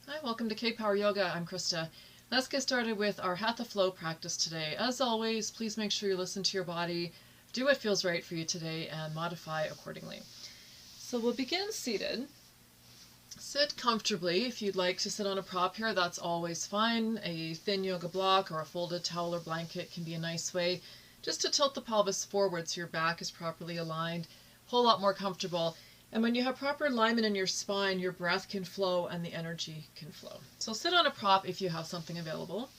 Hi, welcome to K-Power Yoga. I'm Krista. Let's get started with our Hatha Flow practice today. As always, please make sure you listen to your body, do what feels right for you today, and modify accordingly. So we'll begin seated. Sit comfortably. If you'd like to sit on a prop here, that's always fine. A thin yoga block or a folded towel or blanket can be a nice way just to tilt the pelvis forward so your back is properly aligned. A whole lot more comfortable. And when you have proper alignment in your spine, your breath can flow and the energy can flow. So sit on a prop if you have something available.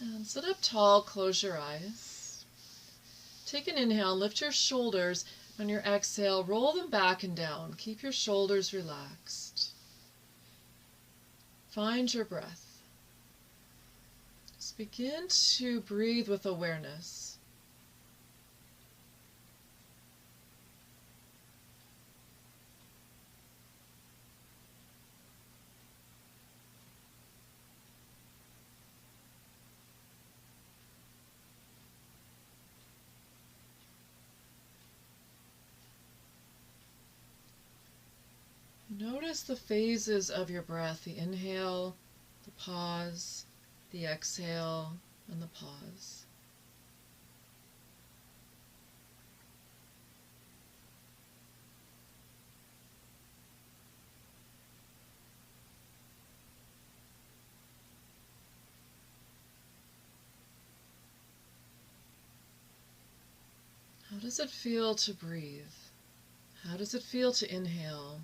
And sit up tall, close your eyes. Take an inhale, lift your shoulders. On your exhale, roll them back and down. Keep your shoulders relaxed. Find your breath. Just begin to breathe with awareness. Notice the phases of your breath, the inhale, the pause, the exhale, and the pause. How does it feel to breathe? How does it feel to inhale?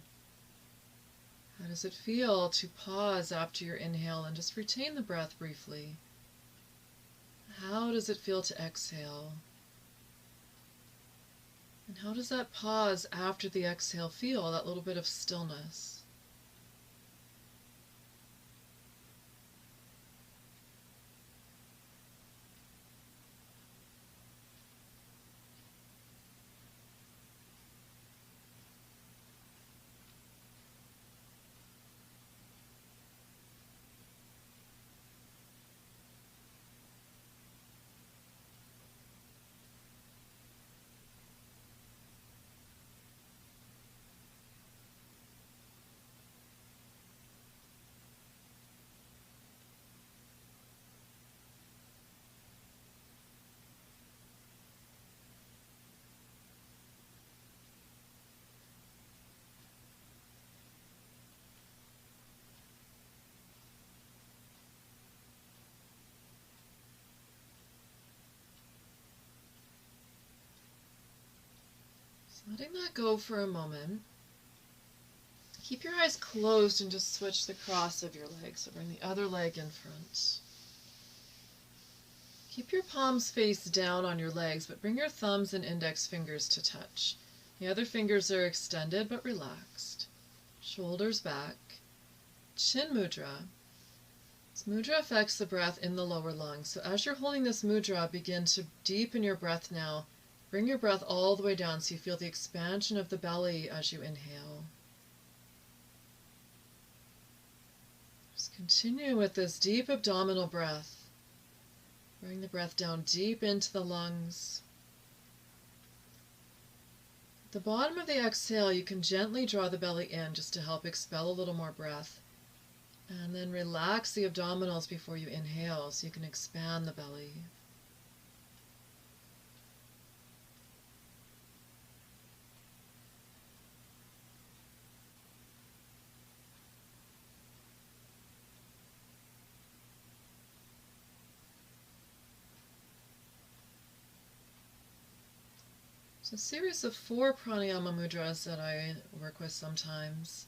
How does it feel to pause after your inhale and just retain the breath briefly? How does it feel to exhale? And how does that pause after the exhale feel, that little bit of stillness? Letting that go for a moment. Keep your eyes closed and just switch the cross of your legs. So bring the other leg in front. Keep your palms face down on your legs, but bring your thumbs and index fingers to touch. The other fingers are extended but relaxed. Shoulders back. Chin mudra. This mudra affects the breath in the lower lungs. So as you're holding this mudra, begin to deepen your breath now. Bring your breath all the way down so you feel the expansion of the belly as you inhale. Just continue with this deep abdominal breath. Bring the breath down deep into the lungs. At the bottom of the exhale, you can gently draw the belly in just to help expel a little more breath. And then relax the abdominals before you inhale so you can expand the belly. It's a series of 4 pranayama mudras that I work with sometimes,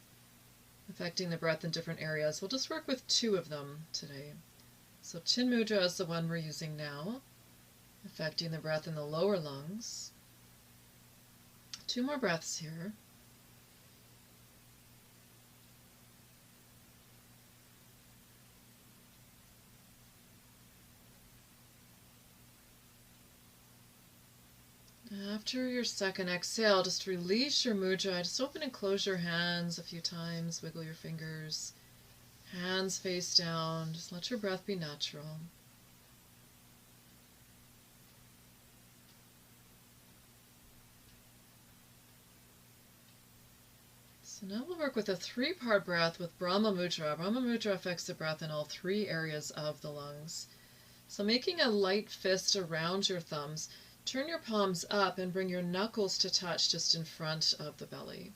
affecting the breath in different areas. We'll just work with 2 of them today. So chin mudra is the one we're using now, affecting the breath in the lower lungs. 2 more breaths here. After your second exhale, just release your mudra. Just open and close your hands a few times. Wiggle your fingers. Hands face down. Just let your breath be natural. Now we'll work with a 3-part breath with Brahma mudra. Brahma mudra affects the breath in all 3 areas of the lungs. So making a light fist around your thumbs, turn your palms up and bring your knuckles to touch just in front of the belly.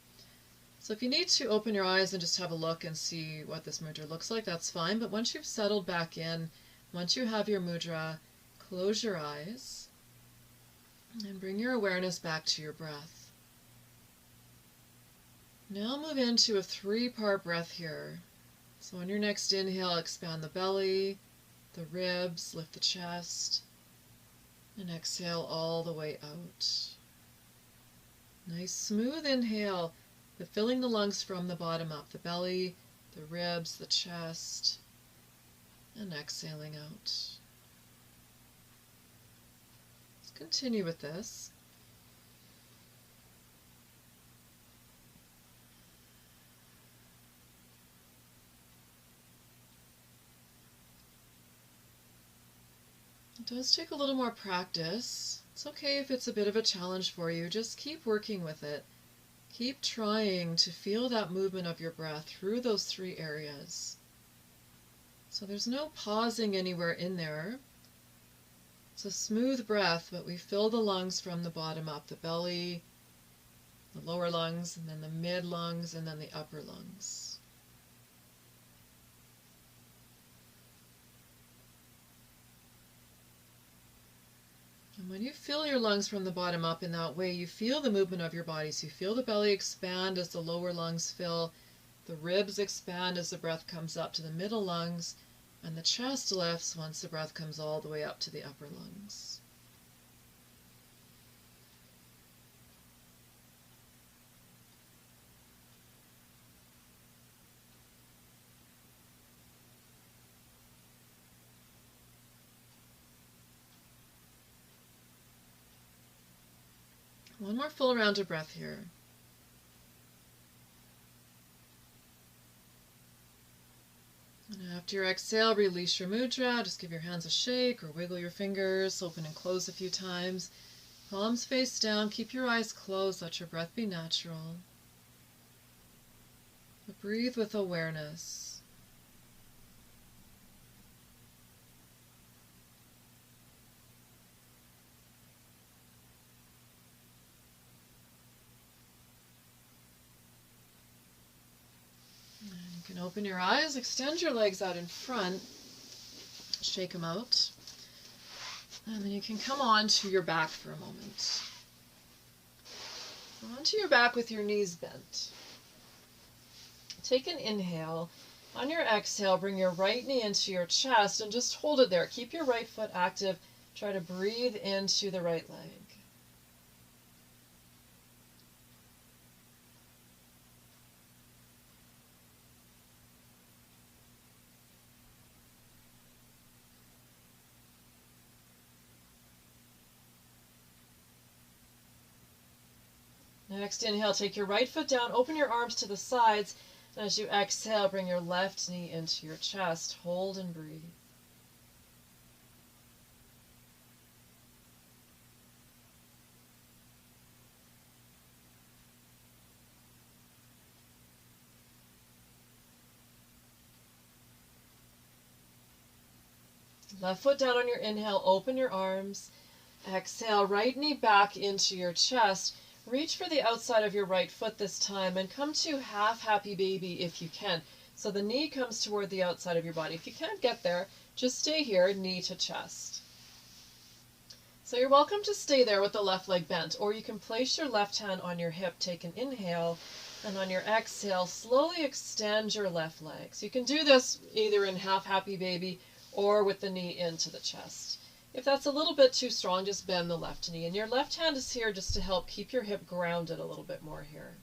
So if you need to open your eyes and just have a look and see what this mudra looks like, that's fine. But once you've settled back in, once you have your mudra, close your eyes and bring your awareness back to your breath. Now move into a 3-part breath here. So on your next inhale, expand the belly, the ribs, lift the chest, and exhale all the way out. Nice smooth inhale, but filling the lungs from the bottom up, the belly, the ribs, the chest, and exhaling out. Let's continue with this. It does take a little more practice. It's okay if it's a bit of a challenge for you. Just keep working with it. Keep trying to feel that movement of your breath through those 3 areas. So there's no pausing anywhere in there. It's a smooth breath, but we fill the lungs from the bottom up, the belly, the lower lungs, and then the mid lungs, and then the upper lungs. And when you fill your lungs from the bottom up in that way, you feel the movement of your body. So you feel the belly expand as the lower lungs fill, the ribs expand as the breath comes up to the middle lungs, and the chest lifts once the breath comes all the way up to the upper lungs. One more full round of breath here. And after your exhale, release your mudra. Just give your hands a shake or wiggle your fingers, open and close a few times. Palms face down, keep your eyes closed, let your breath be natural. But breathe with awareness. You can open your eyes, extend your legs out in front, shake them out, and then you can come on to your back for a moment. Onto your back with your knees bent. Take an inhale. On your exhale, bring your right knee into your chest and just hold it there. Keep your right foot active. Try to breathe into the right leg. Next inhale, take your right foot down, open your arms to the sides, and as you exhale, bring your left knee into your chest. Hold and breathe. Left foot down on your inhale, open your arms. Exhale, right knee back into your chest. Reach for the outside of your right foot this time and come to half happy baby if you can. So the knee comes toward the outside of your body. If you can't get there, just stay here, knee to chest. So you're welcome to stay there with the left leg bent, or you can place your left hand on your hip, take an inhale, and on your exhale, slowly extend your left leg. So you can do this either in half happy baby or with the knee into the chest. If that's a little bit too strong, just bend the left knee. And your left hand is here just to help keep your hip grounded a little bit more here.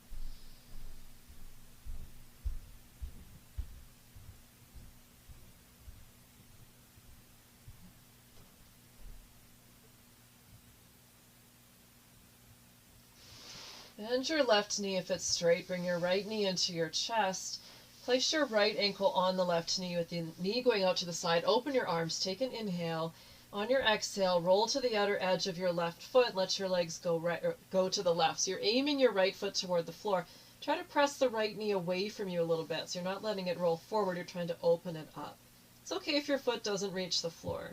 Bend your left knee if it's straight. Bring your right knee into your chest. Place your right ankle on the left knee with the knee going out to the side. Open your arms. Take an inhale. On your exhale, roll to the outer edge of your left foot. Let your legs go to the left. So you're aiming your right foot toward the floor, Try to press the right knee away from you a little bit, so you're not letting it roll forward, you're trying to open it up. It's okay if your foot doesn't reach the floor.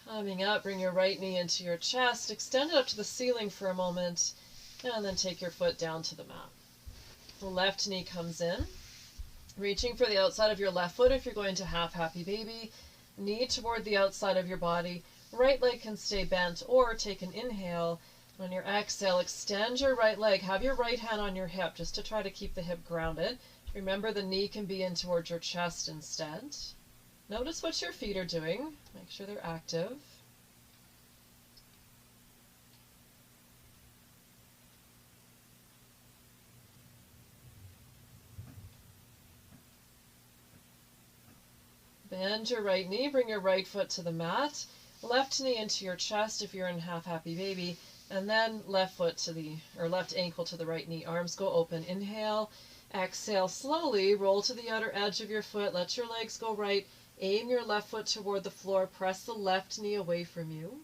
Coming up, bring your right knee into your chest, extend it up to the ceiling for a moment, and then take your foot down to the mat. The left knee comes in, reaching for the outside of your left foot if you're going to half happy baby, knee toward the outside of your body, right leg can stay bent, or take an inhale. On your exhale, extend your right leg, have your right hand on your hip just to try to keep the hip grounded. Remember the knee can be in towards your chest instead. Notice what your feet are doing. Make sure they're active. Bend your right knee, bring your right foot to the mat. Left knee into your chest if you're in half happy baby, and then left ankle to the right knee. Arms go open. Inhale, exhale slowly, roll to the outer edge of your foot, let your legs go right. Aim your left foot toward the floor. Press the left knee away from you.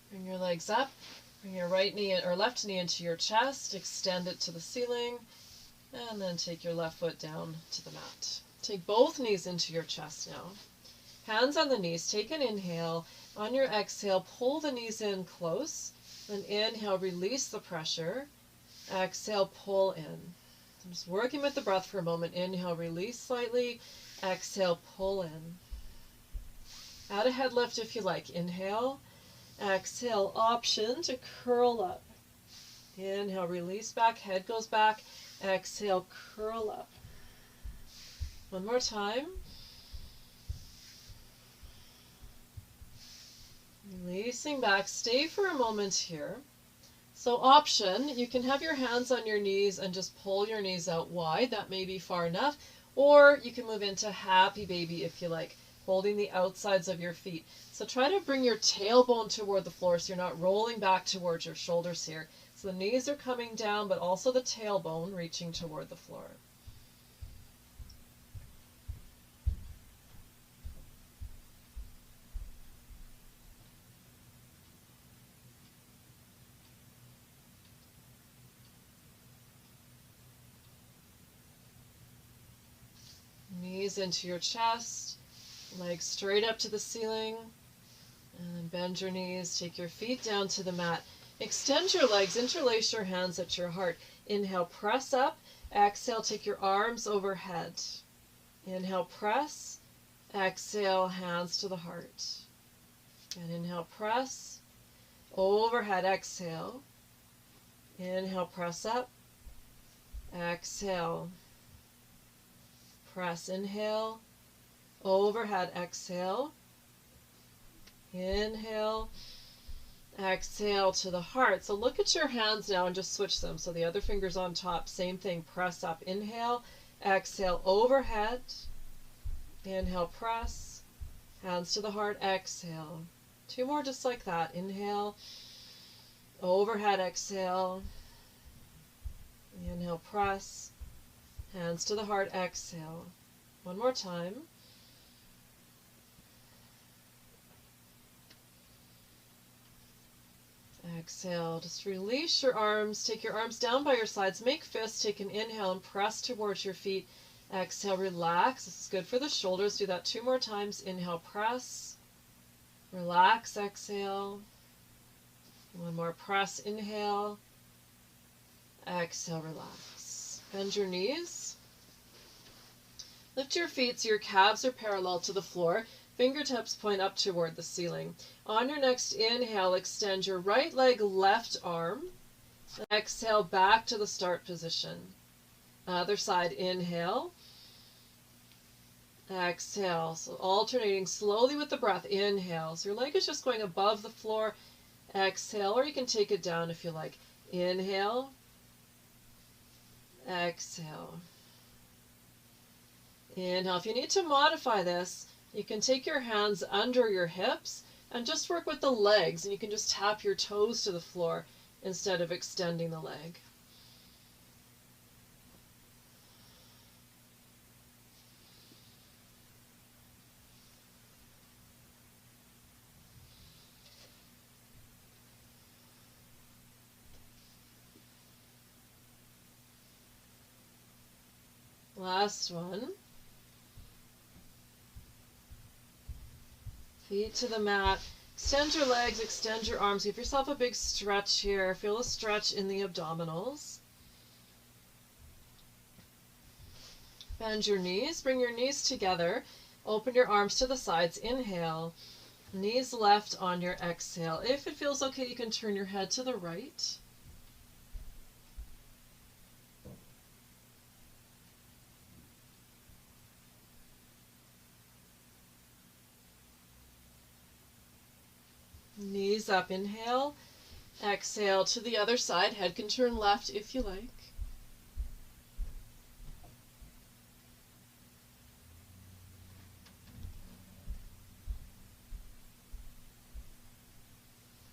Bring your legs up. Bring your right knee or left knee into your chest. Extend it to the ceiling. And then take your left foot down to the mat. Take both knees into your chest now. Hands on the knees, take an inhale. On your exhale, pull the knees in close. Then inhale, release the pressure. Exhale, pull in. I'm just working with the breath for a moment. Inhale, release slightly. Exhale, pull in. Add a head lift if you like. Inhale. Exhale, option to curl up. Inhale, release back, head goes back. Exhale, curl up. One more time. Releasing back. Stay for a moment here. So option, you can have your hands on your knees and just pull your knees out wide. That may be far enough. Or you can move into happy baby if you like, holding the outsides of your feet. So try to bring your tailbone toward the floor so you're not rolling back towards your shoulders here. So the knees are coming down, but also the tailbone reaching toward the floor. Knees into your chest, legs straight up to the ceiling, and then bend your knees, take your feet down to the mat. Extend your legs, interlace your hands at your heart. Inhale, press up. Exhale, take your arms overhead. Inhale, press. Exhale, hands to the heart. And inhale, press. Overhead, exhale. Inhale, press up. Exhale. Press, inhale. Overhead, exhale. Inhale. Exhale to the heart. So look at your hands now and just switch them. So the other finger's on top. Same thing. Press up. Inhale. Exhale. Overhead. Inhale. Press. Hands to the heart. Exhale. Two more just like that. Inhale. Overhead. Exhale. Inhale. Press. Hands to the heart. Exhale. One more time. Exhale, just release your arms, take your arms down by your sides, make fists, take an inhale and press towards your feet. Exhale, relax. This is good for the shoulders. Do that two more times. Inhale, press, relax, exhale. One more, press, inhale, exhale, relax. Bend your knees. Lift your feet so your calves are parallel to the floor. Fingertips point up toward the ceiling. On your next inhale, extend your right leg, left arm. Exhale, back to the start position. Other side, inhale. Exhale. So alternating slowly with the breath. Inhale. So your leg is just going above the floor. Exhale, or you can take it down if you like. Inhale. Exhale. Inhale. If you need to modify this, you can take your hands under your hips and just work with the legs, and you can just tap your toes to the floor instead of extending the leg. Last one. Feet to the mat. Extend your legs, extend your arms. Give yourself a big stretch here. Feel a stretch in the abdominals. Bend your knees. Bring your knees together. Open your arms to the sides. Inhale. Knees left on your exhale. If it feels okay, you can turn your head to the right. Knees up, inhale. Exhale to the other side. Head can turn left if you like.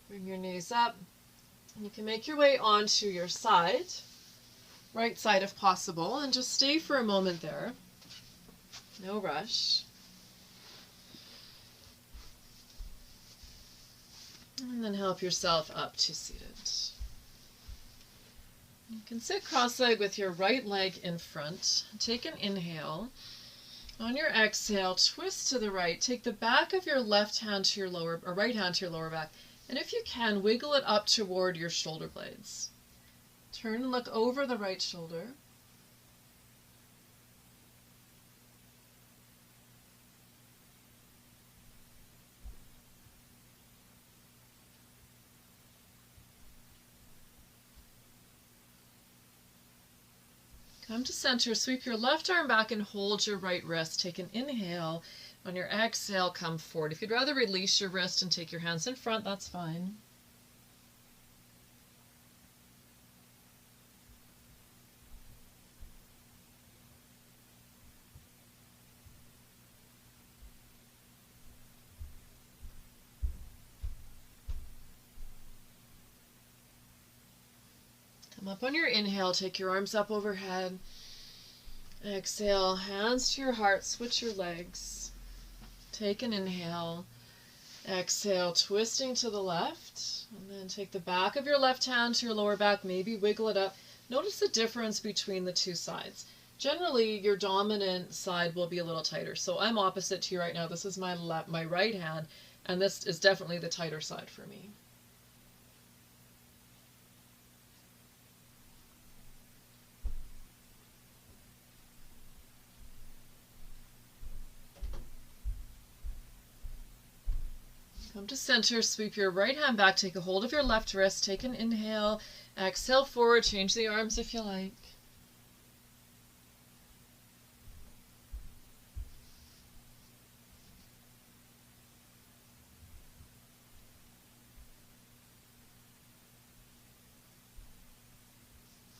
Bring your knees up. And you can make your way onto your side, right side if possible, and just stay for a moment there. No rush. And then help yourself up to seated. You can sit cross-legged with your right leg in front. Take an inhale. On your exhale, twist to the right. Take the back of your left hand to your lower, or right hand to your lower back. And if you can, wiggle it up toward your shoulder blades. Turn and look over the right shoulder. Come to center, sweep your left arm back and hold your right wrist. Take an inhale. On your exhale, come forward. If you'd rather release your wrist and take your hands in front, that's fine. Come up on your inhale, take your arms up overhead. Exhale, hands to your heart, switch your legs. Take an inhale. Exhale, twisting to the left. And then take the back of your left hand to your lower back, maybe wiggle it up. Notice the difference between the two sides. Generally, your dominant side will be a little tighter. So I'm opposite to you right now. This is my right hand, and this is definitely the tighter side for me. Come to center, sweep your right hand back, take a hold of your left wrist, take an inhale, exhale forward, change the arms if you like.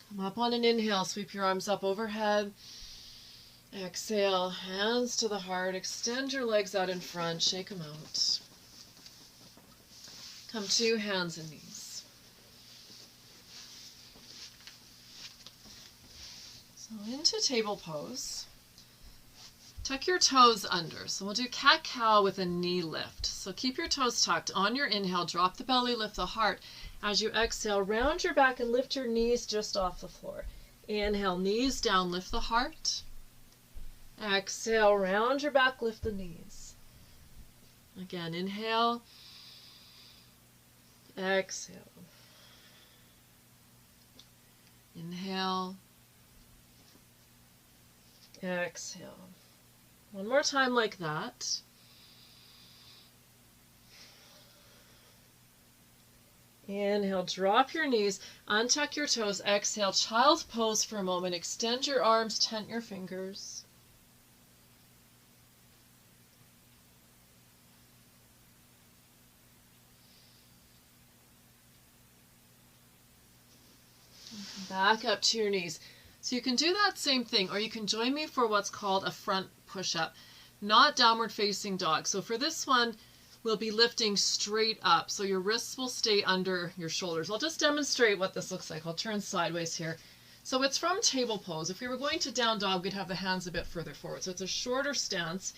Come up on an inhale, sweep your arms up overhead. Exhale, hands to the heart, extend your legs out in front, shake them out. Come to hands and knees. So into table pose. Tuck your toes under. So we'll do cat-cow with a knee lift. So keep your toes tucked. On your inhale, drop the belly, lift the heart. As you exhale, round your back and lift your knees just off the floor. Inhale, knees down, lift the heart. Exhale, round your back, lift the knees. Again, inhale. Exhale. Inhale. Exhale. One more time like that. Inhale, drop your knees, untuck your toes. Exhale, child pose for a moment. Extend your arms, tent your fingers. Back up to your knees. So you can do that same thing, or you can join me for what's called a front push-up, not downward facing dog. So for this one, we'll be lifting straight up. So your wrists will stay under your shoulders. I'll just demonstrate what this looks like. I'll turn sideways here. So it's from table pose. If we were going to down dog, we'd have the hands a bit further forward. So it's a shorter stance.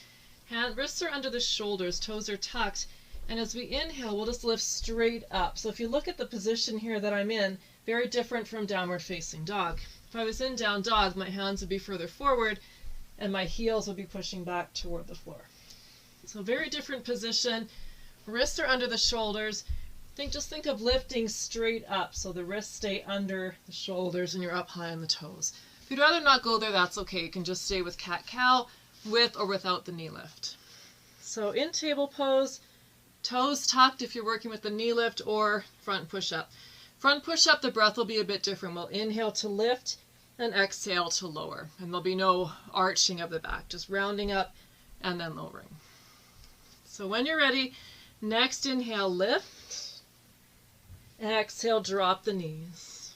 Wrists are under the shoulders, toes are tucked. And as we inhale, we'll just lift straight up. So if you look at the position here that I'm in, very different from downward facing dog. If I was in down dog, my hands would be further forward and my heels will be pushing back toward the floor. So very different position. Wrists are under the shoulders. Just think of lifting straight up. So the wrists stay under the shoulders and you're up high on the toes. If you'd rather not go there, that's okay. You can just stay with cat-cow, with or without the knee lift. So in table pose, toes tucked if you're working with the knee lift, or front push-up. Front push-up, the breath will be a bit different. We'll inhale to lift and exhale to lower. And there'll be no arching of the back, just rounding up and then lowering. So when you're ready, next inhale, lift. Exhale, drop the knees.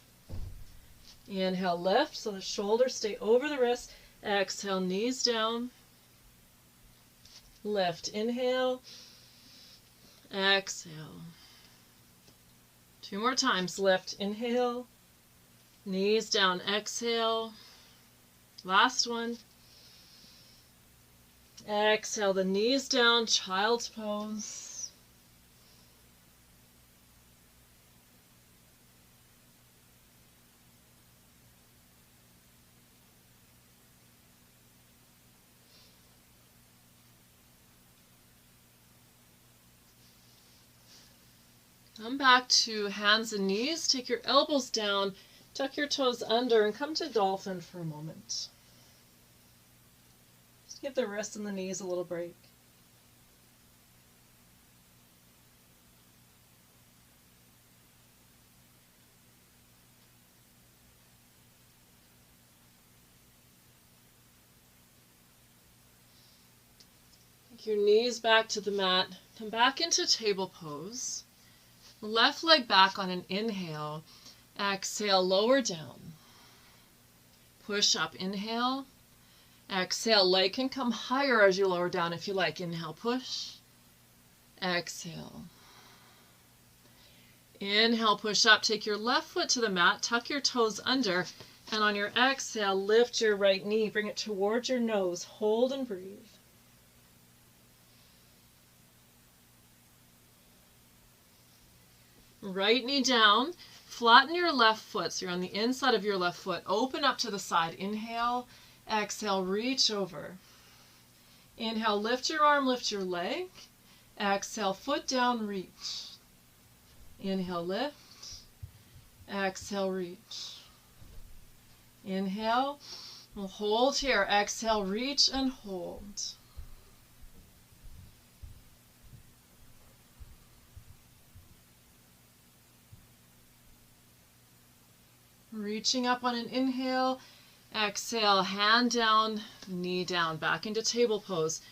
Inhale, lift, so the shoulders stay over the wrists. Exhale, knees down. Lift, inhale. Exhale. 2 more times. Lift, inhale. Knees down, exhale. Last one. Exhale, the knees down, child's pose. Come back to hands and knees. Take your elbows down, tuck your toes under, and come to dolphin for a moment. Just give the wrists and the knees a little break. Take your knees back to the mat. Come back into table pose. Left leg back on an inhale. Exhale, lower down. Push up, inhale. Exhale, leg can come higher as you lower down if you like. Inhale, push. Exhale. Inhale, push up. Take your left foot to the mat. Tuck your toes under. And on your exhale, lift your right knee. Bring it towards your nose. Hold and breathe. Right knee down, flatten your left foot, so you're on the inside of your left foot. Open up to the side. Inhale, exhale, reach over. Inhale, lift your arm, lift your leg. Exhale, foot down, reach. Inhale, lift. Exhale, reach. Inhale, we'll hold here. Exhale, reach and hold. Reaching up on an inhale, exhale, hand down, knee down, back into table pose.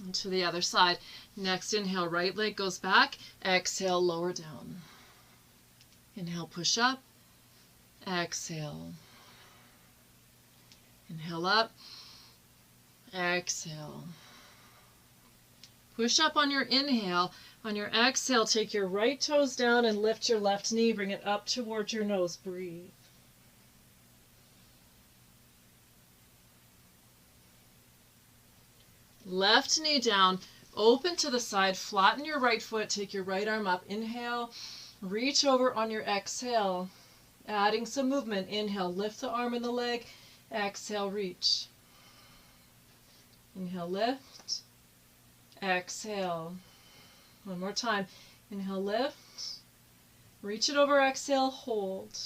And to the other side. Next inhale, right leg goes back, exhale, lower down. Inhale, push up, exhale. Inhale up, exhale. Push up on your inhale. On your exhale, take your right toes down and lift your left knee. Bring it up towards your nose. Breathe. Left knee down, open to the side, flatten your right foot, take your right arm up. Inhale, reach over on your exhale. Adding some movement. Inhale, lift the arm and the leg. Exhale, reach. Inhale, lift. Exhale. One more time. Inhale, lift. Reach it over, exhale, hold.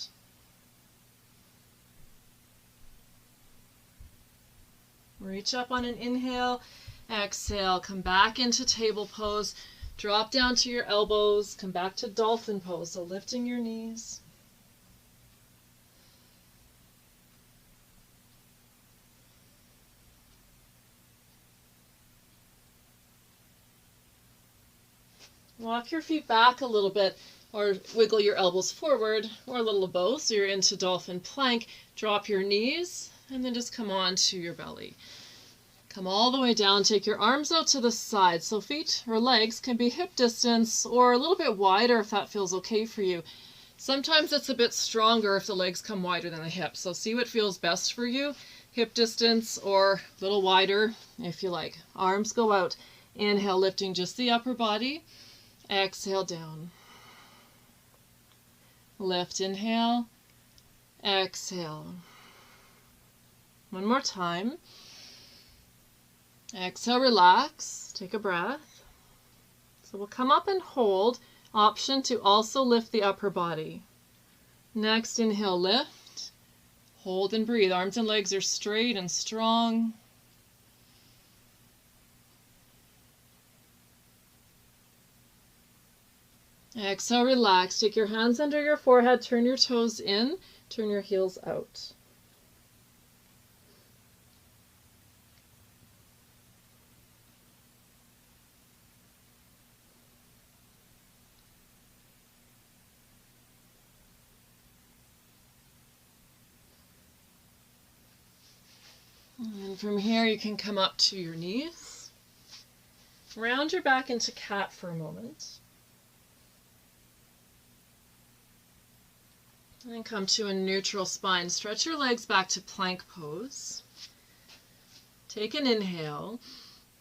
Reach up on an inhale. Exhale, come back into table pose. Drop down to your elbows. Come back to dolphin pose. So lifting your knees. Walk your feet back a little bit. or wiggle your elbows forward, or a little of both. So you're into dolphin plank. Drop your knees and then just come on to your belly. Come all the way down, take your arms out to the side. So feet or legs can be hip distance or a little bit wider if that feels okay for you. Sometimes it's a bit stronger if the legs come wider than the hips. So see what feels best for you. Hip distance or a little wider if you like. Arms go out. Inhale, lifting just the upper body. Exhale, down. Lift, inhale. Exhale. One more time. Exhale, relax. Take a breath. So we'll come up and hold. Option to also lift the upper body. Next, inhale, lift. Hold and breathe. Arms and legs are straight and strong. Exhale, relax. Take your hands under your forehead. Turn your toes in. Turn your heels out. And from here you can come up to your knees. Round your back into cat for a moment. And come to a neutral spine. Stretch your legs back to plank pose. Take an inhale.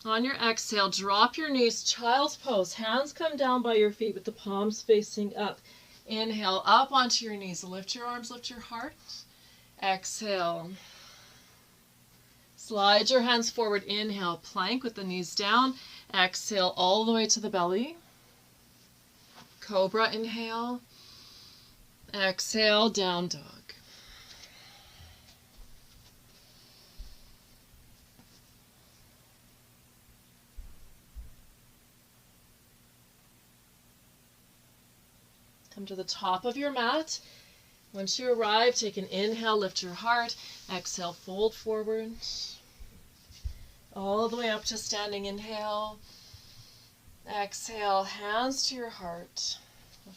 On your exhale, drop your knees, child's pose. Hands come down by your feet with the palms facing up. Inhale, up onto your knees. Lift your arms, lift your heart. Exhale. Slide your hands forward. Inhale, plank with the knees down. Exhale all the way to the belly. Cobra, inhale. Exhale, down dog. Come to the top of your mat. Once you arrive, take an inhale, lift your heart. Exhale, fold forward. All the way up to standing. Inhale. Exhale, hands to your heart.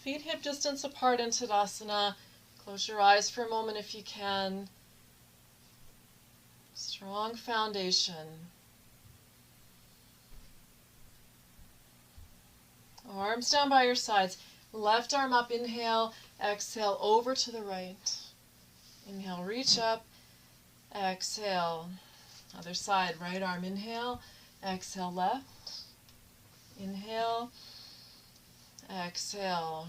Feet hip distance apart in Tadasana. Close your eyes for a moment if you can. Strong foundation. Arms down by your sides. Left arm up, inhale. Exhale, over to the right. Inhale, reach up. Exhale. Other side, right arm, inhale. Exhale, left. Inhale. Exhale.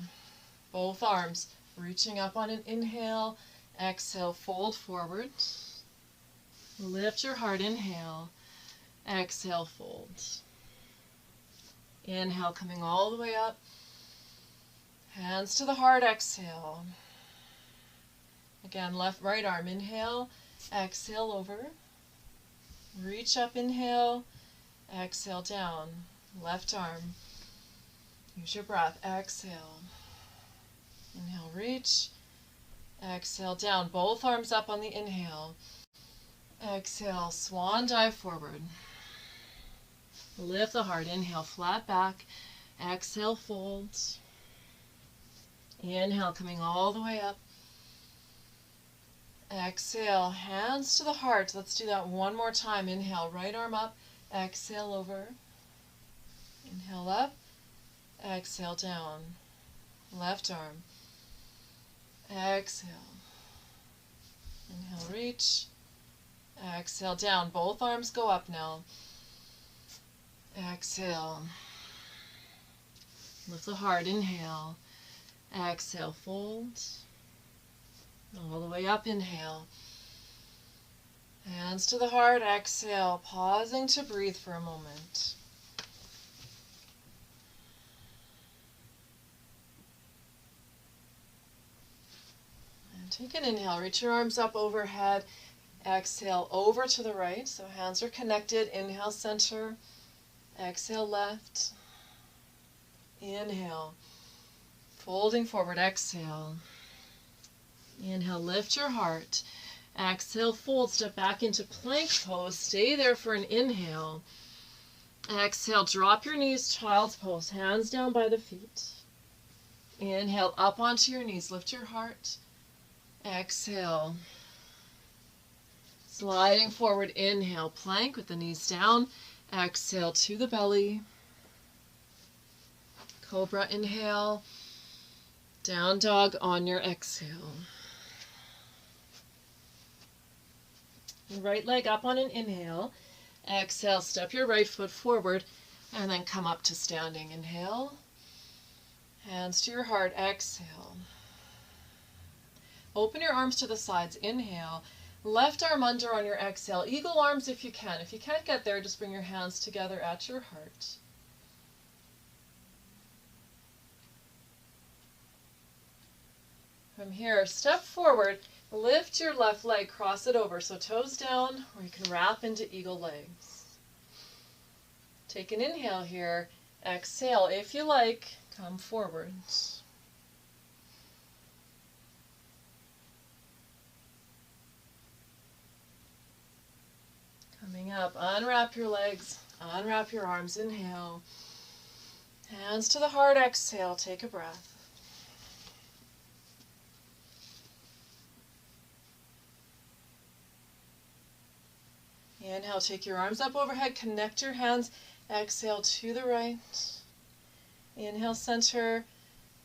Both arms reaching up on an inhale. Exhale, fold forward. Lift your heart, inhale. Exhale, fold. Inhale, coming all the way up. Hands to the heart, exhale. Again, right arm, inhale. Exhale, over. Reach up, inhale. Exhale, down. Left arm. Use your breath. Exhale. Inhale, reach. Exhale, down. Both arms up on the inhale. Exhale, swan dive forward. Lift the heart. Inhale, flat back. Exhale, fold. Inhale, coming all the way up. Exhale, hands to the heart. Let's do that one more time. Inhale, right arm up. Exhale, over. Inhale, up. Exhale, down. Left arm. Exhale. Inhale, reach. Exhale, down. Both arms go up now. Exhale. Lift the heart. Inhale. Exhale, fold. All the way up, inhale. Hands to the heart, exhale. Pausing to breathe for a moment. And take an inhale. Reach your arms up overhead. Exhale, over to the right. So hands are connected. Inhale, center. Exhale, left. Inhale. Folding forward, exhale. Inhale, lift your heart. Exhale, fold, step back into plank pose. Stay there for an inhale. Exhale, drop your knees, child's pose. Hands down by the feet. Inhale up onto your knees, lift your heart. Exhale. Sliding forward, inhale, plank with the knees down. Exhale to the belly. Cobra, inhale. Down dog on your exhale. Right leg up on an inhale. Exhale, step your right foot forward and then come up to standing. Inhale. Hands to your heart. Exhale. Open your arms to the sides. Inhale. Left arm under on your exhale. Eagle arms if you can. If you can't get there, just bring your hands together at your heart. From here, step forward. Lift your left leg, cross it over, so toes down, or you can wrap into eagle legs. Take an inhale here. Exhale, if you like, come forwards. Coming up, unwrap your legs, unwrap your arms, inhale. Hands to the heart, exhale, take a breath. Inhale, take your arms up overhead, connect your hands, exhale to the right. Inhale, center,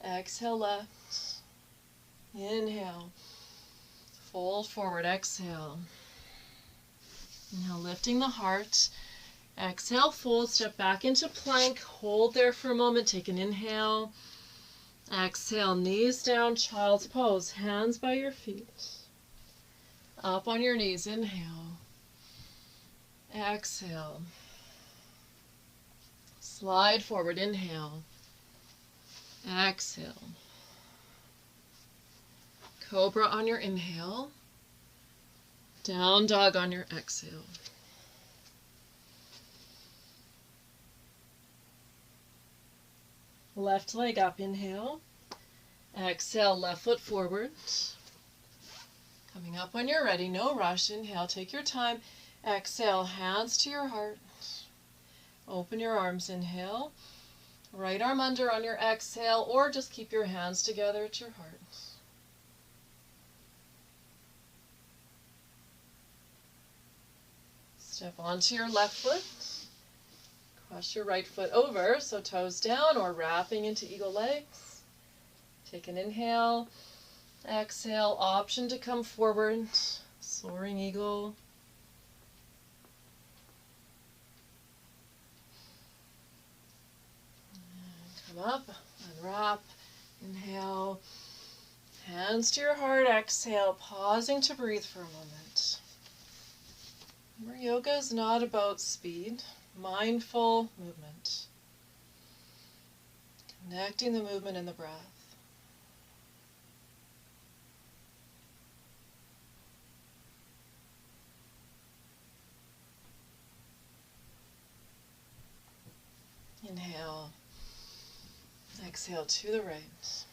exhale, left. Inhale, fold forward, exhale. Inhale, lifting the heart. Exhale, fold, step back into plank, hold there for a moment, take an inhale. Exhale, knees down, child's pose, hands by your feet. Up on your knees, inhale. Exhale. Slide forward, inhale. Exhale. Cobra on your inhale. Down dog on your exhale. Left leg up, inhale. Exhale, left foot forward. Coming up when you're ready, no rush. Inhale, take your time. Exhale, hands to your heart. Open your arms, inhale. Right arm under on your exhale, or just keep your hands together at your heart. Step onto your left foot. Cross your right foot over, so toes down or wrapping into eagle legs. Take an inhale. Exhale, option to come forward. Soaring eagle. Come up, unwrap, inhale, hands to your heart, exhale, pausing to breathe for a moment. Remember, yoga is not about speed, mindful movement. Connecting the movement and the breath. Inhale. Exhale to the right.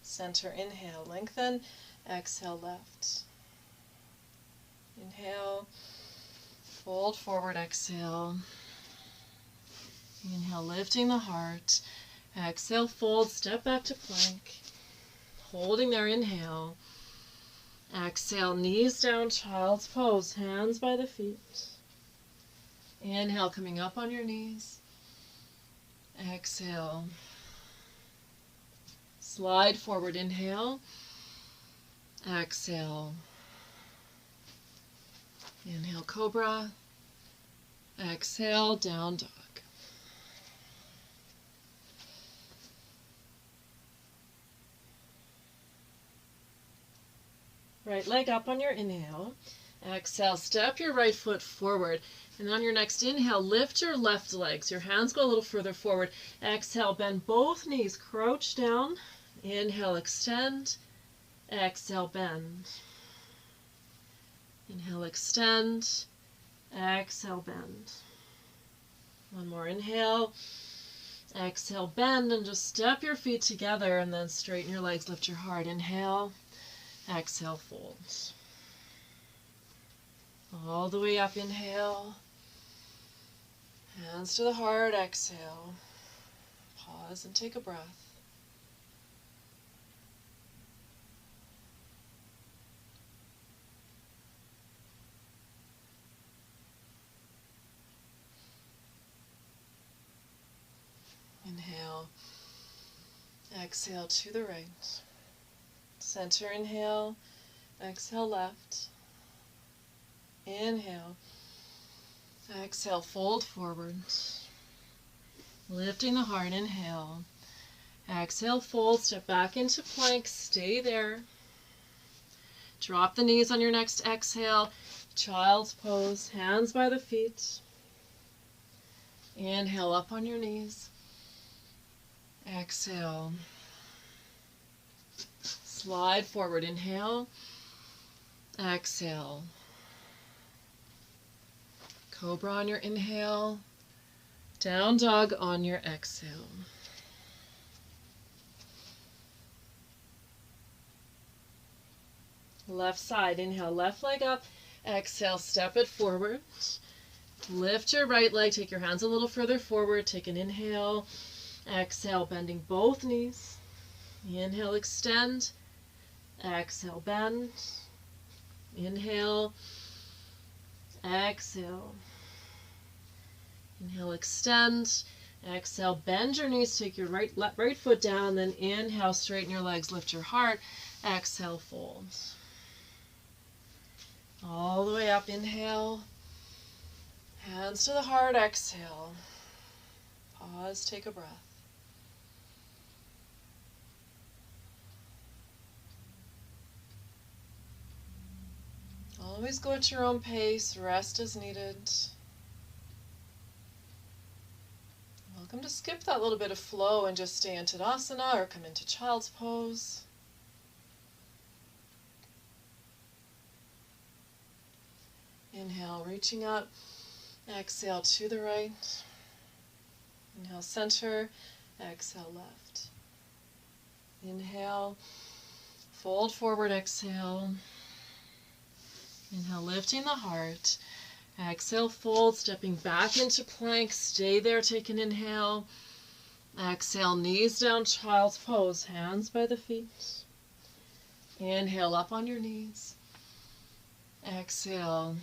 Center, inhale, lengthen. Exhale, left. Inhale, fold forward, exhale. Inhale, lifting the heart. Exhale, fold, step back to plank. Holding there, inhale. Exhale, knees down, child's pose, hands by the feet. Inhale, coming up on your knees. Exhale. Slide forward, inhale. Exhale. Inhale, cobra. Exhale, down dog. Right leg up on your inhale. Exhale, step your right foot forward. And on your next inhale, lift your left legs. Your hands go a little further forward. Exhale, bend both knees, crouch down. Inhale, extend. Exhale, bend. Inhale, extend. Exhale, bend. One more inhale. Exhale, bend, and just step your feet together and then straighten your legs, lift your heart. Inhale. Exhale, fold. All the way up, inhale. Hands to the heart, exhale. Pause and take a breath. Exhale to the right. Center, inhale. Exhale, left. Inhale. Exhale, fold forward. Lifting the heart, inhale. Exhale, fold, step back into plank, stay there. Drop the knees on your next exhale. Child's pose, hands by the feet. Inhale, up on your knees. Exhale. Slide forward, inhale. Exhale. Cobra on your inhale. Down dog on your exhale. Left side, inhale, left leg up. Exhale, step it forward. Lift your right leg, take your hands a little further forward. Take an inhale. Exhale, bending both knees. Inhale, extend. Exhale, bend. Inhale. Exhale. Inhale, extend. Exhale, bend your knees, take your right foot down, then inhale, straighten your legs, lift your heart. Exhale, fold. All the way up, inhale. Hands to the heart, exhale. Pause, take a breath. Always go at your own pace, rest as needed. Welcome to skip that little bit of flow and just stay in Tadasana or come into Child's Pose. Inhale, reaching up. Exhale to the right. Inhale, center. Exhale, left. Inhale, fold forward, exhale. Inhale, lifting the heart. Exhale, fold, stepping back into plank. Stay there, take an inhale. Exhale, knees down, Child's Pose, hands by the feet. Inhale, up on your knees. Exhale.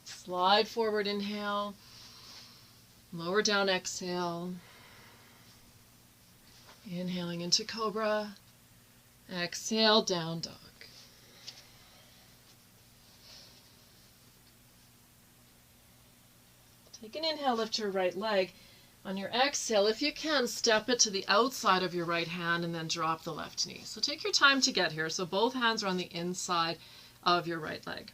Slide forward, inhale. Lower down, exhale. Inhaling into Cobra. Exhale, down dog. Take an inhale, lift your right leg. On your exhale, if you can, step it to the outside of your right hand and then drop the left knee. So take your time to get here. So both hands are on the inside of your right leg.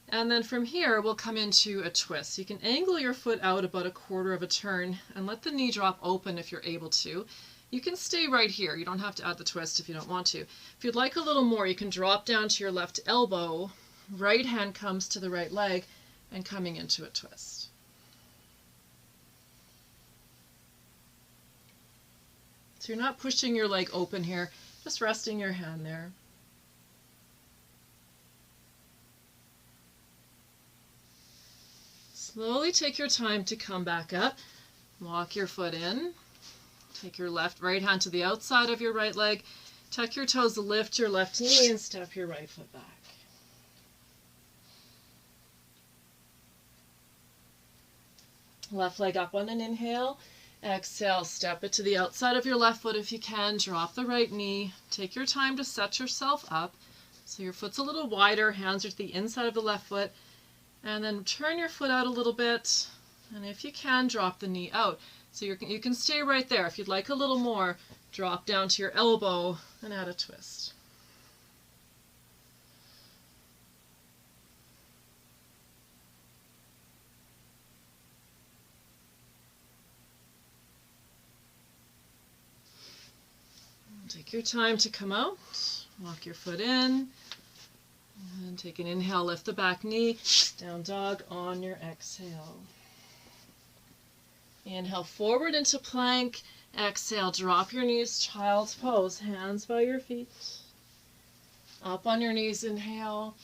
And then from here, we'll come into a twist. You can angle your foot out about 1/4 of a turn and let the knee drop open if you're able to. You can stay right here. You don't have to add the twist if you don't want to. If you'd like a little more, you can drop down to your left elbow. Right hand comes to the right leg and coming into a twist. So you're not pushing your leg open here, just resting your hand there. Slowly take your time to come back up. Walk your foot in. Take your right hand to the outside of your right leg. Tuck your toes, lift your left knee, and step your right foot back. Left leg up on an inhale. Exhale, step it to the outside of your left foot if you can. Drop the right knee. Take your time to set yourself up. So your foot's a little wider, hands are to the inside of the left foot. And then turn your foot out a little bit. And if you can, drop the knee out. So you can stay right there. If you'd like a little more, drop down to your elbow and add a twist. Take your time to come out, walk your foot in, and take an inhale, lift the back knee, down dog on your exhale. Inhale forward into plank, exhale, drop your knees, Child's Pose, hands by your feet. Up on your knees, inhale,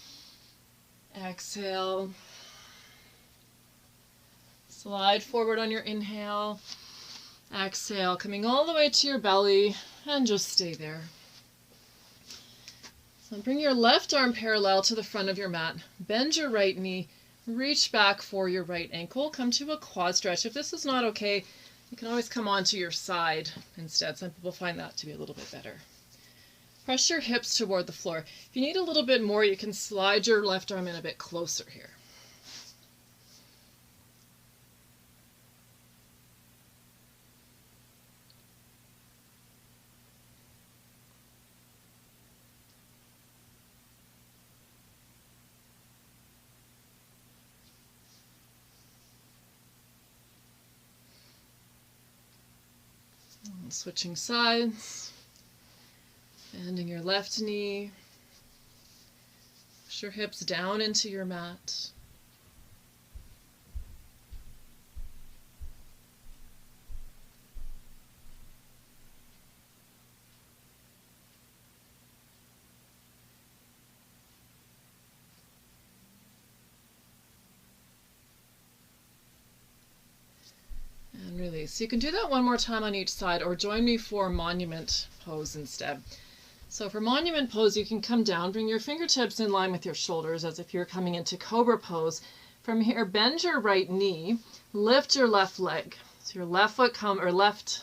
exhale. Slide forward on your inhale, exhale, coming all the way to your belly. And just stay there. So bring your left arm parallel to the front of your mat. Bend your right knee. Reach back for your right ankle. Come to a quad stretch. If this is not okay, You can always come onto your side instead. Some people find that to be a little bit better. Press your hips toward the floor. If you need a little bit more, you can slide your left arm in a bit closer here. And switching sides. Bending your left knee. Push your hips down into your mat. And release. You can do that one more time on each side, or join me for monument pose instead. So for monument pose, you can come down, bring your fingertips in line with your shoulders as if you're coming into Cobra pose. From here, bend your right knee, lift your left leg. So your left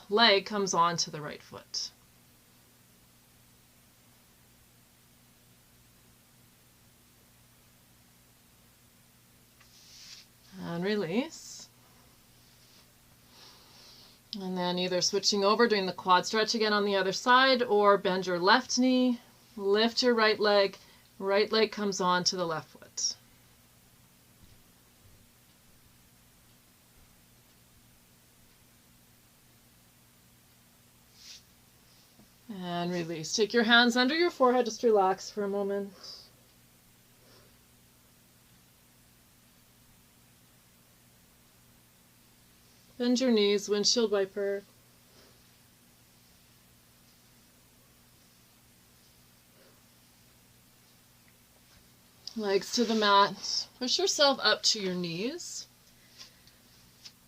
leg comes onto the right foot. And release. And then either switching over, doing the quad stretch again on the other side, or bend your left knee, lift your right leg comes on to the left foot. And release. Take your hands under your forehead, just relax for a moment. Bend your knees, windshield wiper. Legs to the mat. Push yourself up to your knees.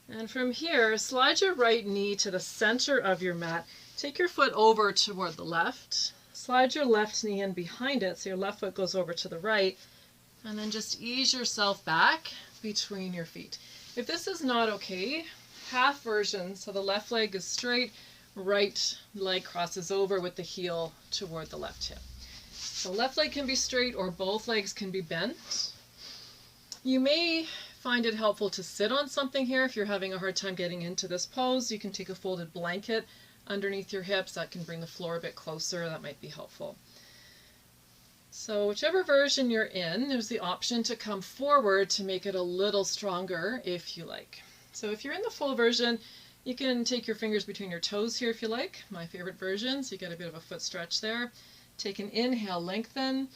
And from here, slide your right knee to the center of your mat. Take your foot over toward the left. Slide your left knee in behind it so your left foot goes over to the right. And then just ease yourself back between your feet. If this is not okay, half version, so the left leg is straight, right leg crosses over with the heel toward the left hip. So left leg can be straight or both legs can be bent. You may find it helpful to sit on something here. If you're having a hard time getting into this pose, you can take a folded blanket underneath your hips. That can bring the floor a bit closer. That might be helpful. So whichever version you're in, there's the option to come forward to make it a little stronger if you like. So if you're in the full version, you can take your fingers between your toes here if you like. My favorite version, so you get a bit of a foot stretch there. Take an inhale, lengthen.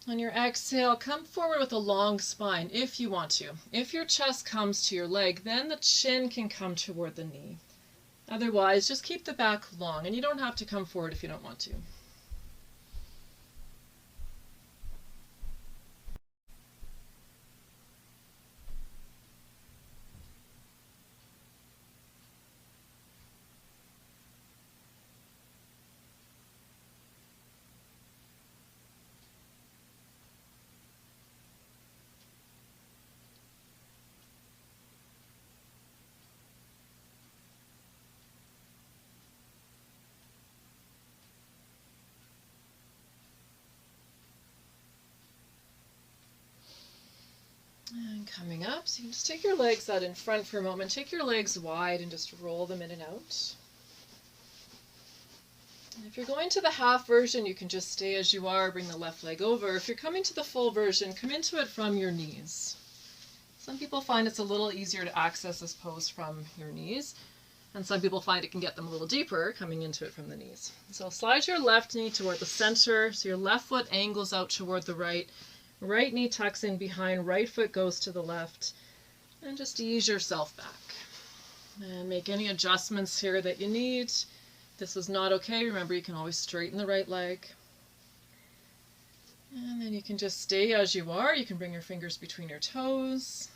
On your exhale, come forward with a long spine if you want to. If your chest comes to your leg, then the chin can come toward the knee. Otherwise, just keep the back long, and you don't have to come forward if you don't want to. And coming up, so you can just take your legs out in front for a moment. Take your legs wide and just roll them in and out. And if you're going to the half version, you can just stay as you are, bring the left leg over. If you're coming to the full version, come into it from your knees. Some people find it's a little easier to access this pose from your knees, and some people find it can get them a little deeper coming into it from the knees. So slide your left knee toward the center, so your left foot angles out toward the right. Right knee tucks in behind, right foot goes to the left, and just ease yourself back. And make any adjustments here that you need. If this is not okay, remember you can always straighten the right leg. And then you can just stay as you are. You can bring your fingers between your toes.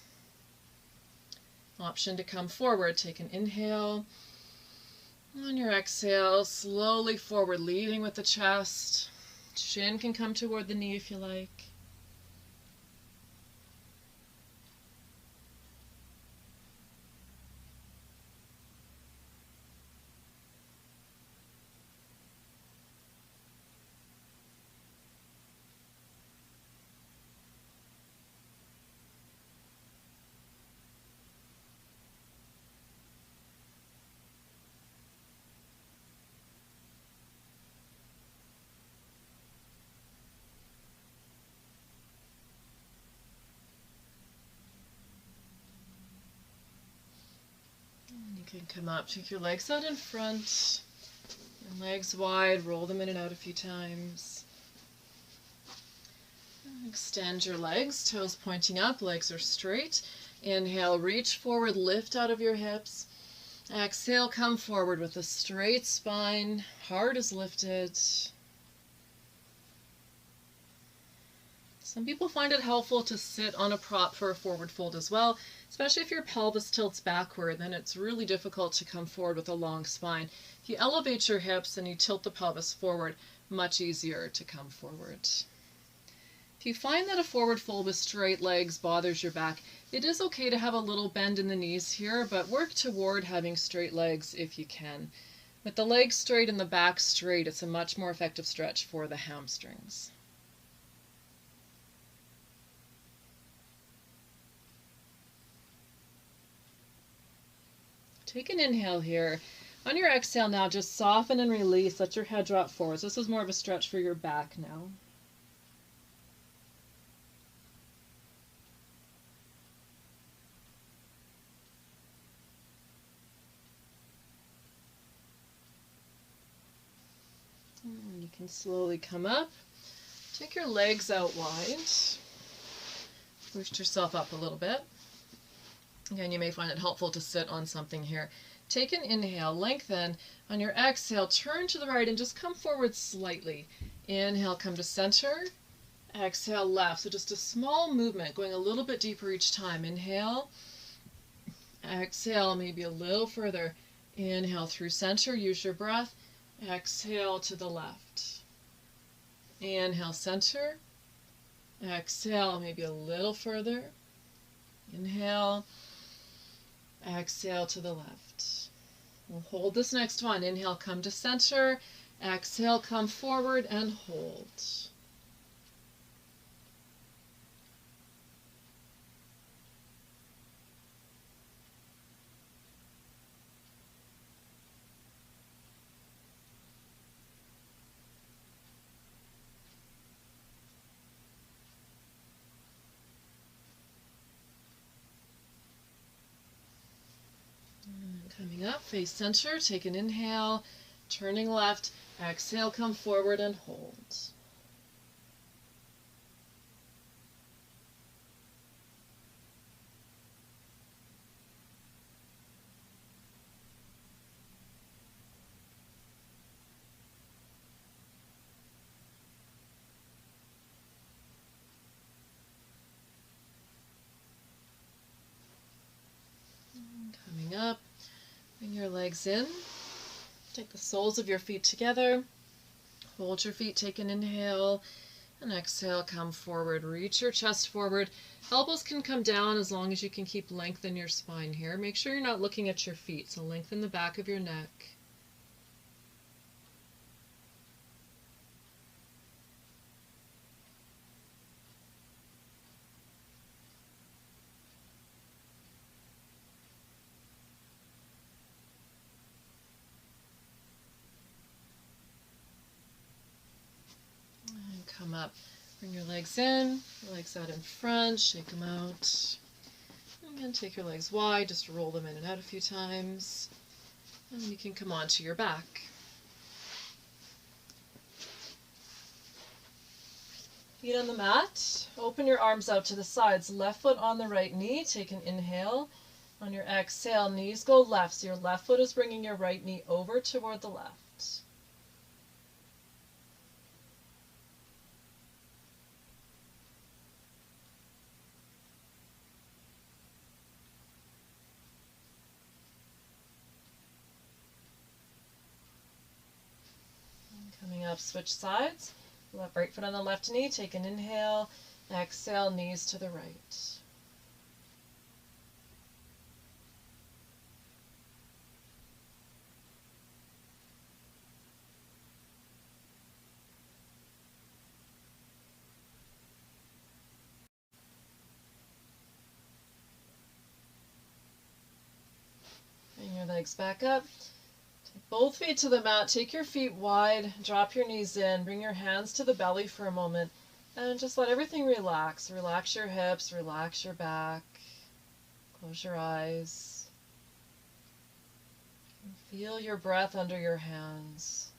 Option to come forward. Take an inhale. On your exhale, slowly forward, leading with the chest. Chin can come toward the knee if you like. You can come up, take your legs out in front, your legs wide, roll them in and out a few times. Extend your legs, toes pointing up, legs are straight. Inhale, reach forward, lift out of your hips. Exhale, come forward with a straight spine, heart is lifted. Some people find it helpful to sit on a prop for a forward fold as well, especially if your pelvis tilts backward, then it's really difficult to come forward with a long spine. If you elevate your hips and you tilt the pelvis forward, much easier to come forward. If you find that a forward fold with straight legs bothers your back, it is okay to have a little bend in the knees here, but work toward having straight legs if you can. With the legs straight and the back straight, it's a much more effective stretch for the hamstrings. Take an inhale here. On your exhale now, just soften and release. Let your head drop forward. This is more of a stretch for your back now. And you can slowly come up. Take your legs out wide. Boost yourself up a little bit. Again, you may find it helpful to sit on something here. Take an inhale, lengthen. On your exhale, turn to the right and just come forward slightly. Inhale, come to center. Exhale, left. So just a small movement, going a little bit deeper each time. Inhale. Exhale, maybe a little further. Inhale through center, use your breath. Exhale to the left. Inhale, center. Exhale, maybe a little further. Inhale. Exhale to the left. We'll hold this next one. Inhale, come to center. Exhale, come forward and hold. Coming up, face center, take an inhale, turning left, exhale, come forward and hold. Coming up. Bring your legs in. Take the soles of your feet together. Hold your feet, take an inhale, and exhale, come forward. Reach your chest forward. Elbows can come down as long as you can keep length in your spine here. Make sure you're not looking at your feet, so lengthen the back of your neck. Come up, bring your legs in, legs out in front, shake them out. And then take your legs wide, just roll them in and out a few times. And you can come onto your back. Feet on the mat, open your arms out to the sides, left foot on the right knee, take an inhale. On your exhale, knees go left, so your left foot is bringing your right knee over toward the left. Coming up, switch sides. Right foot on the left knee, take an inhale. Exhale, knees to the right. Bring your legs back up. Both feet to the mat, take your feet wide, drop your knees in, bring your hands to the belly for a moment, and just let everything relax. Relax your hips, relax your back, close your eyes. Feel your breath under your hands.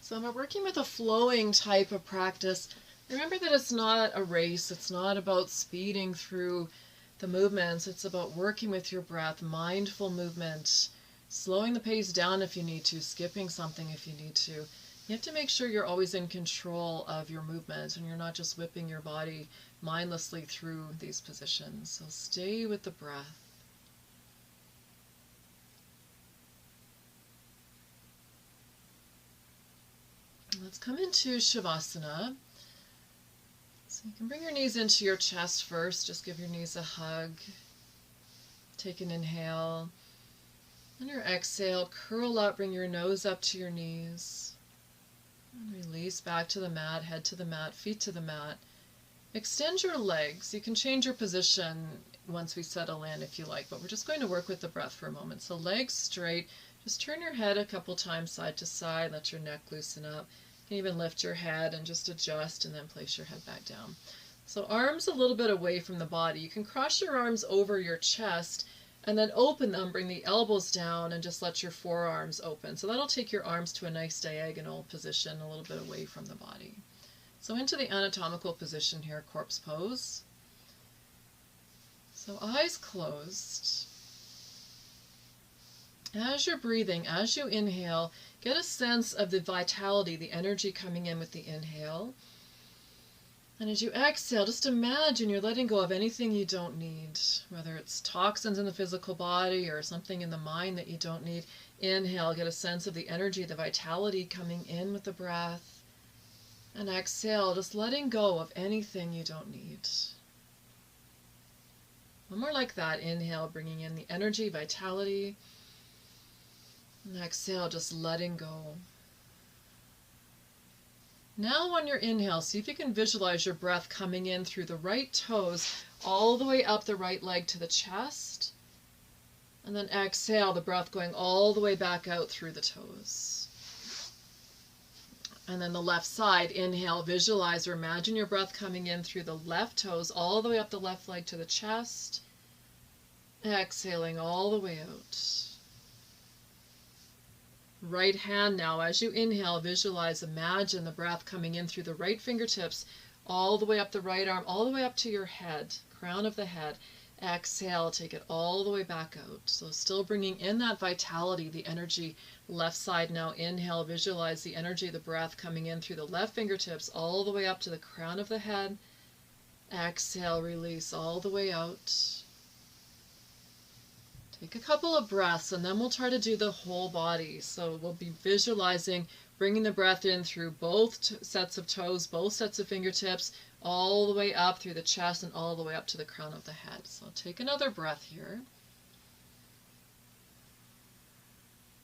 So when we're working with a flowing type of practice, remember that it's not a race. It's not about speeding through the movements. It's about working with your breath, mindful movement, slowing the pace down if you need to, skipping something if you need to. You have to make sure you're always in control of your movement and you're not just whipping your body mindlessly through these positions. So stay with the breath. Let's come into Shavasana. So you can bring your knees into your chest first. Just give your knees a hug. Take an inhale. On your exhale, curl up, bring your nose up to your knees. And release back to the mat, head to the mat, feet to the mat. Extend your legs. You can change your position once we settle in if you like, but we're just going to work with the breath for a moment. So legs straight. Just turn your head a couple times side to side. Let your neck loosen up. You can even lift your head and just adjust and then place your head back down. So arms a little bit away from the body. You can cross your arms over your chest and then open them, bring the elbows down and just let your forearms open. So that'll take your arms to a nice diagonal position, a little bit away from the body. So into the anatomical position here, corpse pose. So eyes closed. As you're breathing, as you inhale, get a sense of the vitality, the energy coming in with the inhale. And as you exhale, just imagine you're letting go of anything you don't need, whether it's toxins in the physical body or something in the mind that you don't need. Inhale, get a sense of the energy, the vitality coming in with the breath. And exhale, just letting go of anything you don't need. One more like that. Inhale, bringing in the energy, vitality. And exhale, just letting go. Now on your inhale, see if you can visualize your breath coming in through the right toes all the way up the right leg to the chest. And then exhale, the breath going all the way back out through the toes. And then the left side, inhale, visualize or imagine your breath coming in through the left toes all the way up the left leg to the chest. Exhaling all the way out. Right hand now, as you inhale, visualize, imagine the breath coming in through the right fingertips, all the way up the right arm, all the way up to your head, crown of the head. Exhale, take it all the way back out. So still bringing in that vitality, the energy. Left side now, inhale, visualize the energy of the breath coming in through the left fingertips, all the way up to the crown of the head. Exhale, release all the way out. Take a couple of breaths and then we'll try to do the whole body. So we'll be visualizing, bringing the breath in through both sets of toes, both sets of fingertips, all the way up through the chest and all the way up to the crown of the head. So take another breath here.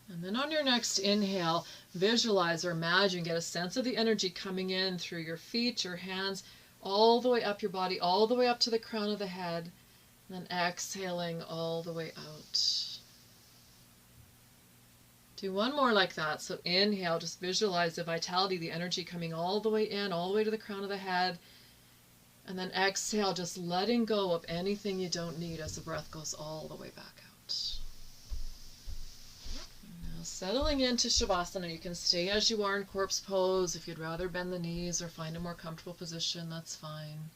And then on your next inhale, visualize or imagine, get a sense of the energy coming in through your feet, your hands, all the way up your body, all the way up to the crown of the head. And then exhaling all the way out. Do one more like that. So inhale, just visualize the vitality, the energy coming all the way in, all the way to the crown of the head. And then exhale, just letting go of anything you don't need as the breath goes all the way back out. Now settling into Shavasana, you can stay as you are in corpse pose. If you'd rather bend the knees or find a more comfortable position, that's fine.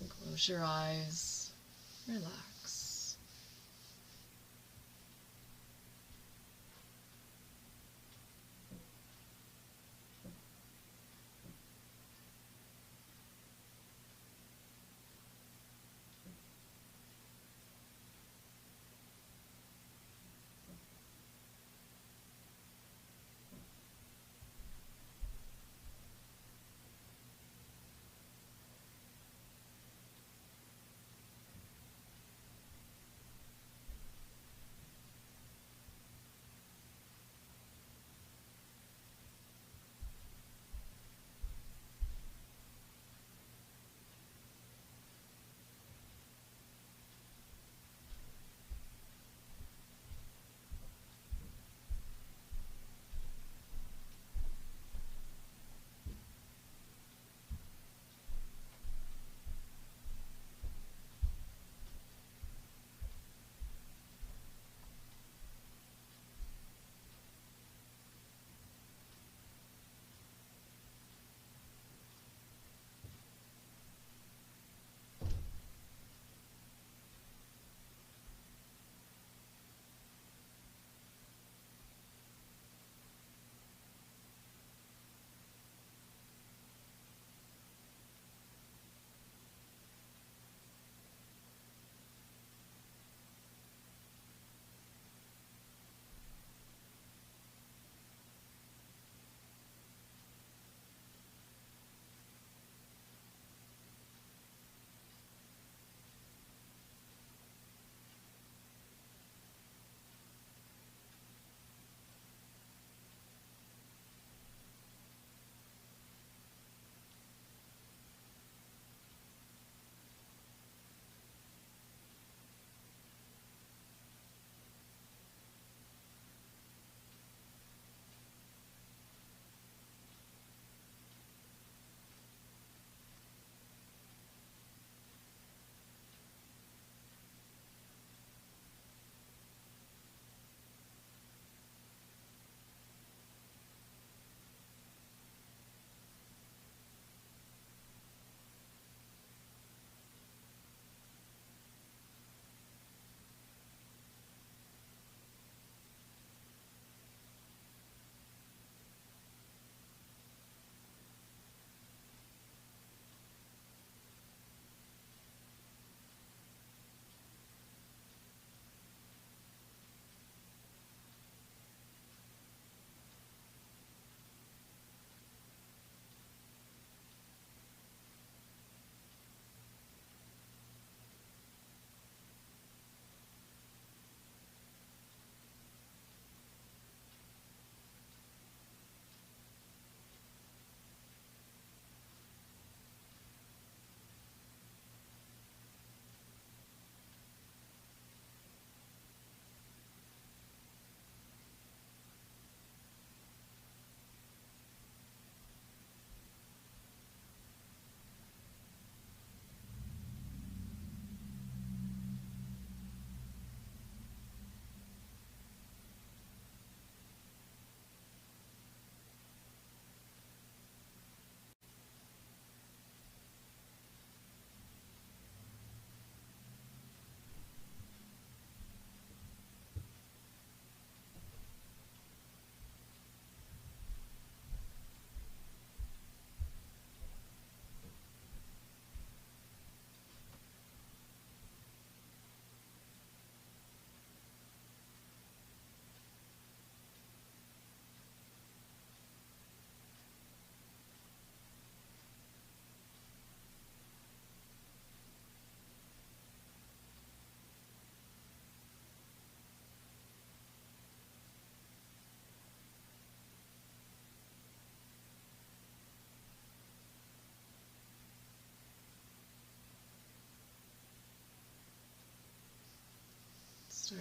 Close your eyes, relax.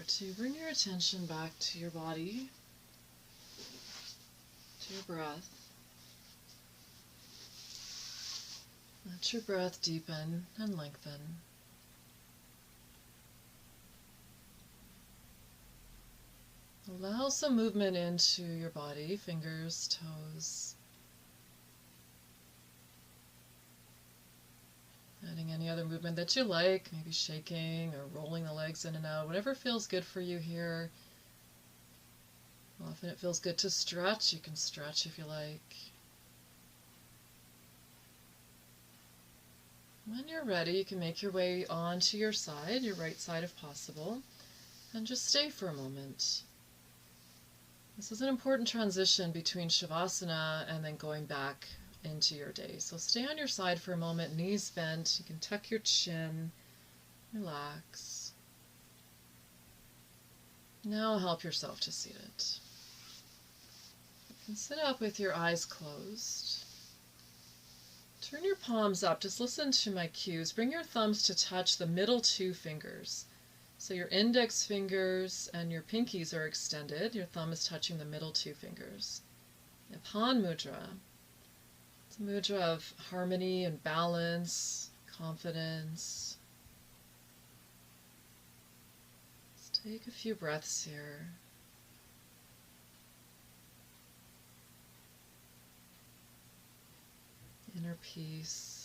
start to bring your attention back to your body, to your breath. Let your breath deepen and lengthen. Allow some movement into your body, fingers, toes. Adding any other movement that you like, maybe shaking or rolling the legs in and out, whatever feels good for you here. Often it feels good to stretch. You can stretch if you like. When you're ready, you can make your way onto your side, your right side if possible, and just stay for a moment. This is an important transition between Shavasana and then going back into your day. So stay on your side for a moment, knees bent. You can tuck your chin, relax. Now help yourself to seated. You can sit up with your eyes closed. Turn your palms up. Just listen to my cues. Bring your thumbs to touch the middle two fingers. So your index fingers and your pinkies are extended. Your thumb is touching the middle two fingers. Nipan mudra. It's a mudra of harmony and balance, confidence. Let's take a few breaths here. Inner peace.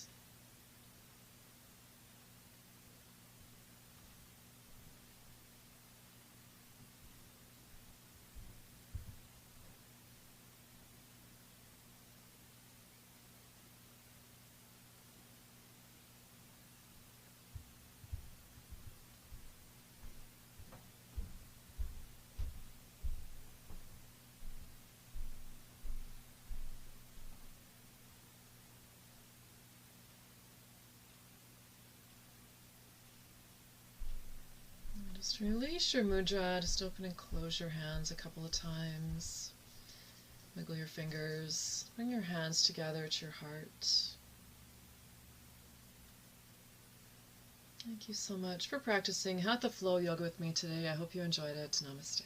Just release your mudra, just open and close your hands a couple of times. Wiggle your fingers, bring your hands together to your heart. Thank you so much for practicing Hatha Flow yoga with me today. I hope you enjoyed it. Namaste.